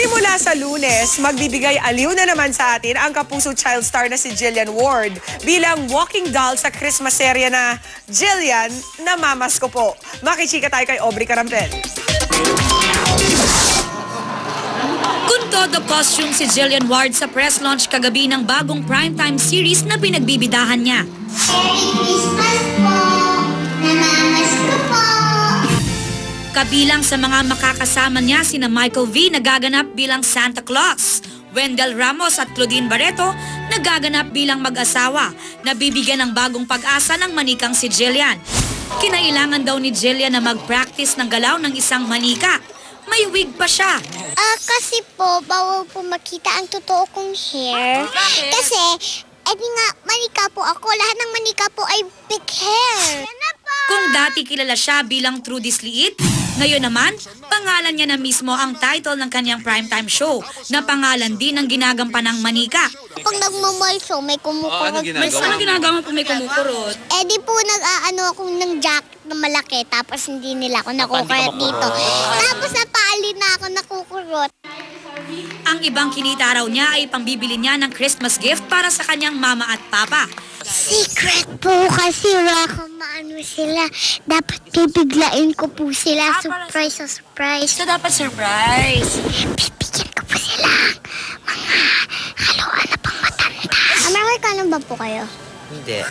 Simula sa Lunes, magbibigay aliw na naman sa atin ang kapuso child star na si Jillian Ward bilang walking doll sa Christmas serye na Jillian, Namamas Ko Po. Makichika tayo kay Aubrey Carampel. Kung todo costume si Jillian Ward sa press launch kagabi ng bagong primetime series na pinagbibidahan niya. Merry Christmas po! Namamas ko po! Kabilang sa mga makakasama niya sina Michael V. nagaganap bilang Santa Claus, Wendell Ramos at Claudine Barreto nagaganap bilang mag-asawa na bibigyan ng bagong pag-asa ng manikang si Jillian. Kinailangan daw ni Jillian na mag-practice ng galaw ng isang manika. May wig pa siya. Kasi po, bawal po makita ang totoo kong hair. Kasi, nga, manika po ako. Lahat ng manika po ay big hair. Kung dati kilala siya bilang Trudy Sliit, ngayon naman, pangalan niya na mismo ang title ng kanyang primetime show na pangalan din ng ginagampanang manika. Pag nagmamall show, may kumukurot. Ano ginagawa mo kung may kumukurot? Di po nag-aano ako ng jacket na malaki, tapos hindi nila ako nakukurot dito. Tapos napaalin na ako nakukurot. Ang ibang kinita raw niya ay pambibili niya ng Christmas gift para sa kanyang mama at papa. Secret po kasi baka maano sila. Dapat bibiglain ko po sila. Surprise, surprise. So dapat surprise. Bibigyan ko po sila mga haluan na pang matanda. Amerikano ba po kayo? Hindi.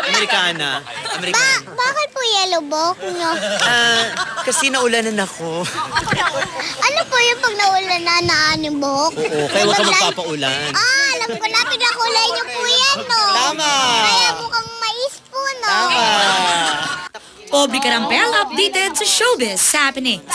Amerikana. Bakit po yellow book nyo? Kasi naulanan ako. Ano po yung pag naulan na naaning buhok? Oo, kaya huwag ka magpapaulan. Alam ko na, pinakulay nyo po yan, no? Tama! Kaya mukhang mais po, no? Tama! Aubrey Carampel updated sa Showbiz Happenings.